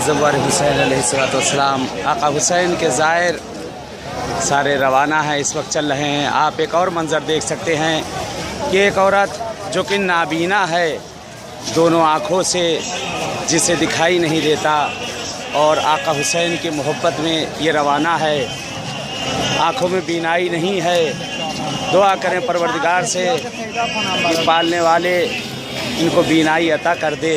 ज़फ़र हुसैन अलैहिस्सलाम आका हुसैन के ज़ायर सारे रवाना हैं, इस वक्त चल रहे हैं। आप एक और मंज़र देख सकते हैं कि एक औरत जो कि नाबीना है दोनों आँखों से, जिसे दिखाई नहीं देता, और आका हुसैन की मोहब्बत में ये रवाना है। आँखों में बीनाई नहीं है। दुआ करें परवरदिगार से कि पालने वाले इनको बीनाई अता कर दे।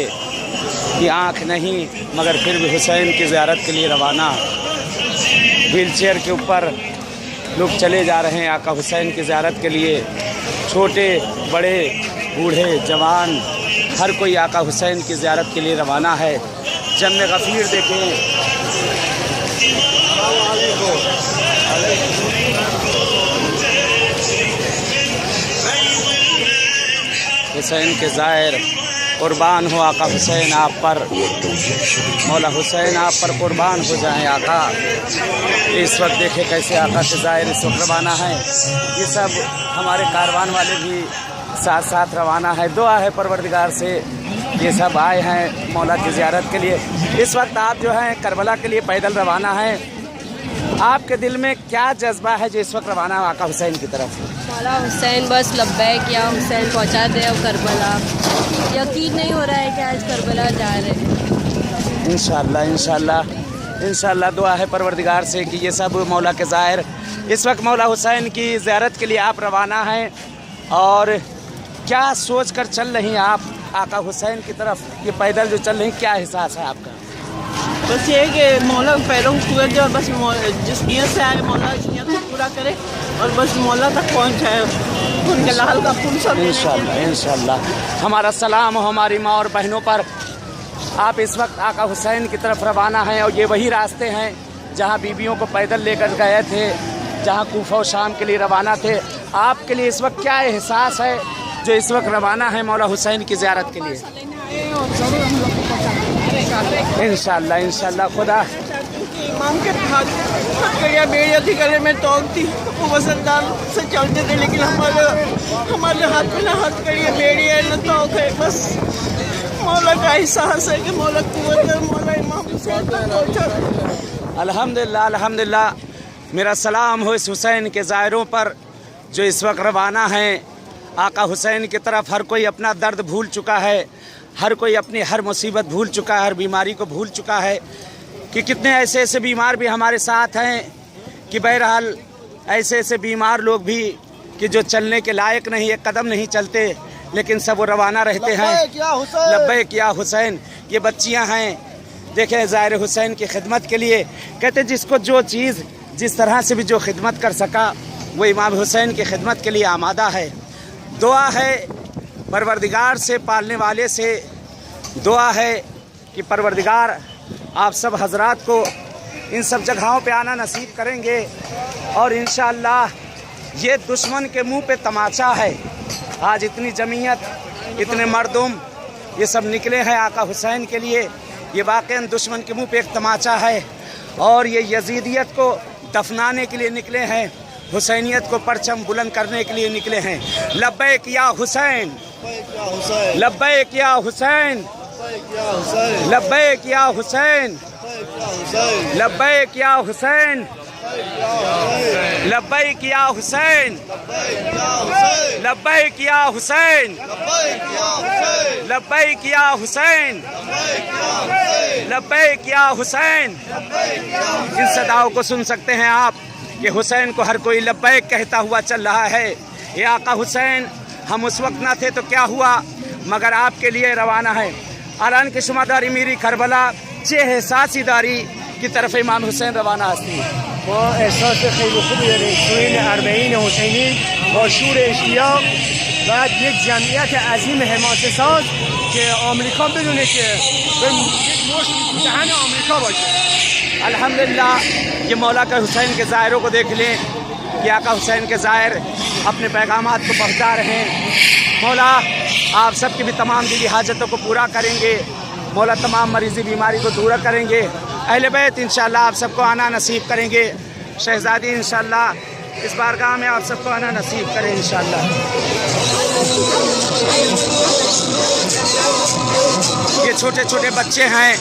कि आँख नहीं मगर फिर भी हुसैन की ज़ियारत के लिए रवाना। व्हील चेयर के ऊपर लोग चले जा रहे हैं आका हुसैन की ज़ियारत के लिए। छोटे बड़े बूढ़े जवान हर कोई आका हुसैन की ज़ियारत के लिए रवाना है। जम्मे गफ़ीर देखें, हुसैन के ज़ायर कुर्बान हो आका हुसैन आप पर, मौला हुसैन आप पर कुर्बान हो जाएं आका। इस वक्त देखें कैसे आका के ज़ायर इस वक्त रवाना है। ये सब हमारे कारवान वाले भी साथ साथ रवाना है। दुआ है परवरदिगार से ये सब आए हैं मौला की ज़ियारत के लिए। इस वक्त आप जो हैं करबला के लिए पैदल रवाना हैं। आपके दिल में क्या जज्बा है जो इस वक्त रवाना है आका हुसैन की तरफ? मौला हुसैन बस लब्बैक या हुसैन पहुंचा दे अब करबला। यकीन नहीं हो रहा है कि आज करबला जा रहे हैं। इंशाअल्लाह इंशाअल्लाह इंशाअल्लाह दुआ है परवरदिगार से कि ये सब मौला के ज़ाहिर इस वक्त मौला हुसैन की ज़ियारत के लिए आप रवाना हैं। और क्या सोच कर चल रही हैं आप आका हुसैन की तरफ? ये पैदल जो चल रही हैं, क्या एहसास है आपका? बस ये कि मौला पैरों को जो बस जिस नीयत से आए मौला इस नीयत को पूरा करे और बस मौला तक पहुँचाए उनके लाल का फूल सब। इंशाअल्लाह इंशाअल्लाह हमारा सलाम हो हमारी माँ और बहनों पर। आप इस वक्त आका हुसैन की तरफ रवाना हैं और ये वही रास्ते हैं जहाँ बीबियों को पैदल लेकर गए थे, जहाँ कूफा और शाम के लिए रवाना थे। आपके लिए इस वक्त क्या एहसास है जो इस वक्त रवाना है मौला हुसैन की ज़ियारत के लिए? इंशाअल्लाह इंशाअल्लाह खुदा इमाम के हाथ कड़िया बेड़िया थी, गले में तोक थी, वो वजनदार से चलते थे, लेकिन हमारे हाथ में ना हाथ कड़िया बेड़िया न तोक है। बस मौला का एहसास है कि मौला कुव्वत है, मौला इमाम हुसैन तक पहुंचा। अल्हम्दुलिल्लाह अल्हम्दुलिल्लाह मेरा सलाम हो इस हुसैन के ज़ायरों पर जो इस वक्त रवाना हैं आका हुसैन की तरफ। हर कोई अपना दर्द भूल चुका है, हर कोई अपनी हर मुसीबत भूल चुका है, हर बीमारी को भूल चुका है। कि कितने ऐसे ऐसे बीमार भी हमारे साथ हैं कि बहरहाल ऐसे ऐसे बीमार लोग भी कि जो चलने के लायक नहीं, एक कदम नहीं चलते, लेकिन सब वो रवाना रहते हैं। लब्बैक या हुसैन। ये बच्चियां हैं देखें ज़ाहिर हुसैन की खिदमत के लिए, कहते जिसको जो चीज़ जिस तरह से भी जो खिदमत कर सका वो इमाम हुसैन की खिदमत के लिए आमादा है। दुआ है परवरदिगार से, पालने वाले से दुआ है कि परवरदिगार आप सब हजरात को इन सब जगहों पे आना नसीब करेंगे। और इंशाअल्लाह ये दुश्मन के मुंह पे तमाचा है। आज इतनी जमीयत, इतने मर्दुम ये सब निकले हैं आका हुसैन के लिए, ये वाक़ई दुश्मन के मुंह पे एक तमाचा है। और ये यजीदियत को दफनाने के लिए निकले हैं, हुसैनियत को परचम बुलंद करने के लिए निकले हैं। लब्बैक या हुसैन, लब्बैक या हुसैन, लब्बैक या हुसैन, लब्बैक या हुसैन, लब्बैक या हुसैन, लब्बैक या हुसैन, लब्बैक या हुसैन, लब्बैक या हुसैन। इन सदाओं को सुन सकते हैं आप कि हुसैन को हर कोई लब्बैक कहता हुआ चल रहा है। ये आका हुसैन हम उस वक्त ना थे तो क्या हुआ, मगर आपके लिए रवाना है। आलान की शुमादारी मेरी करबला چه احساسی داری که طرف امام حسین روانه هستی؟ ما احساس خیلی خوبی داریم تو این 40 حسینی با شور اشتیاق و یک جمعیت عظیم حماسه ساز که آمریکا بدونه که یک مشت تو دهن آمریکا باشه. الحمدللہ یہ مولا کے حسین کے ظاہروں کو دیکھ لیں کہ آقا حسین کے ظاہر اپنے پیغامات کو پہنچا رہے ہیں۔ مولا آپ سب کی بھی تمام دلی حاجتوں کو پورا کریں گے، مولا تمام مریضی بیماری کو دور کریں گے۔ اہل بیت انشاءاللہ آپ سب کو آنا نصیب کریں گے۔ شہزادی انشاءاللہ اس بارگاہ میں آپ سب کو آنا نصیب کرے انشاءاللہ۔ یہ چھوٹے چھوٹے بچے ہیں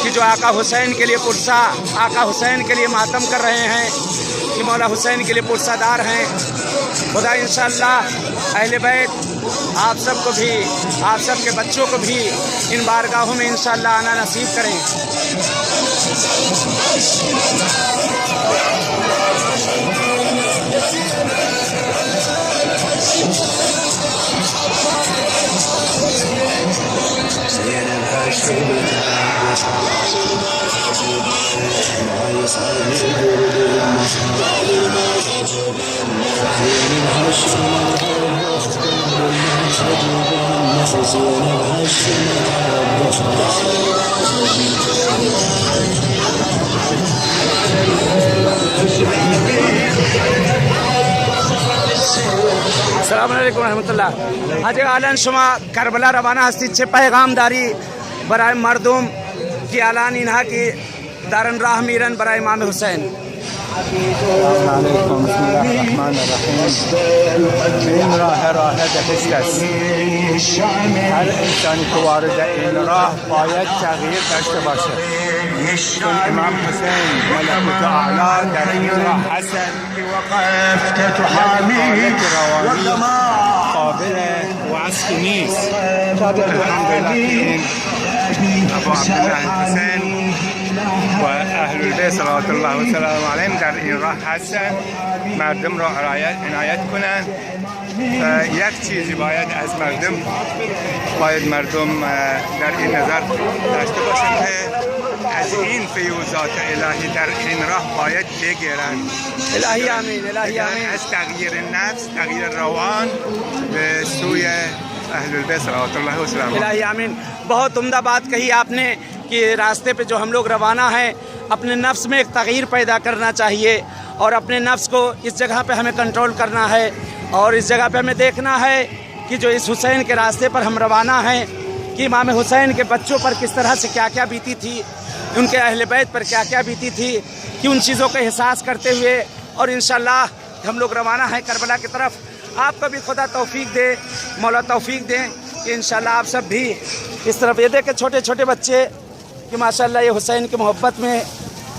کہ جو آقا حسین کے لیے پرسا، آقا حسین کے لیے ماتم کر رہے ہیں، کہ مولا حسین کے لیے پرسہ دار ہیں۔ خدا انشاءاللہ اہل بیت آپ سب کو بھی، آپ سب کے بچوں کو بھی ان بارگاہوں میں انشاءاللہ آنا نصیب کریں۔ السلام علیکم ورحمۃ اللہ۔ حاجی عالم شما کربلا روانہ ہستی چھ پیغام داری برائے مردم کی اعلان انہا کی دارن راہ میرن برائے امام حسین۔ السلام علیکم، بسم الله الرحمن الرحیم۔ این راه بهشت است. هر انسانی که وارد این راه باید تغییر داشته باشه، چون امام حسین ملکوت اعلی در این راه هستند. وقفت تحاميه روانی قابل وصف نیست. الحمدلله که این ابو عبدالله حسین و اهل البیت صلوات الله و سلام علیهم در این راه هستند. مردم را عنایت کنند. یک چیزی باید از مردم در این نظر داشته باشند که از این فیوزات الهی در این راه باید بگیرند. الہی آمین، الہی آمین۔ از تغییر نفس، تغییر روان به سوی اہل البیت صلوات اللہ وسلم۔ الہی آمین۔ بہت عمدہ بات کہی آپ نے کہ راستے پہ جو ہم لوگ روانہ ہیں، اپنے نفس میں ایک تغییر پیدا کرنا چاہیے اور اپنے نفس کو اس جگہ پہ ہمیں کنٹرول کرنا ہے، اور اس جگہ پہ ہمیں دیکھنا ہے کہ جو اس حسین کے راستے پر ہم روانہ ہیں، کہ امام حسین کے بچوں پر کس طرح سے کیا کیا بیتی تھی، ان کے اہل بیت پر کیا کیا بیتی تھی، کہ ان چیزوں کا احساس کرتے ہوئے اور انشاءاللہ ہم لوگ روانہ ہیں کربلا کی طرف۔ آپ کو بھی خدا توفیق دے، مولا توفیق دیں کہ انشاءاللہ آپ سب بھی اس طرف۔ یہ دیکھیں چھوٹے چھوٹے بچے کہ ماشاءاللہ یہ حسین کی محبت میں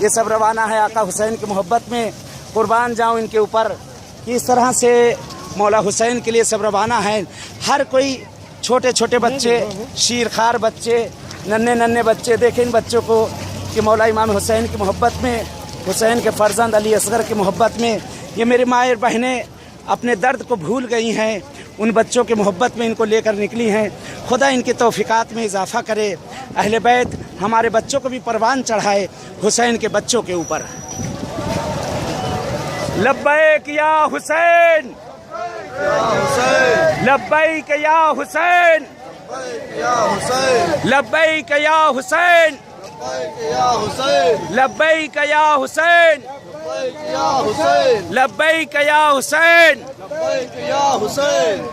یہ سب روانہ ہے، آقا حسین کی محبت میں قربان جاؤں ان کے اوپر، کہ اس طرح سے مولا حسین کے لیے سب روانہ ہیں۔ ہر کوئی چھوٹے چھوٹے بچے، شیرخوار بچے، ننھے ننھے بچے، دیکھیں ان بچوں کو کہ مولا امام حسین کی محبت میں، حسین کے فرزند علی اصغر کی محبت میں، یہ میری مائیں بہنیں اپنے درد کو بھول گئی ہیں، ان بچوں کی محبت میں ان کو لے کر نکلی ہیں۔ خدا ان کی توفیقات میں اضافہ کرے، اہل بیت ہمارے بچوں کو بھی پروان چڑھائے حسین کے بچوں کے اوپر۔ لبیک یا حسین، لبیک یا حسین، لبیک یا حسین، لبیک یا حسین، لبیک یا حسین۔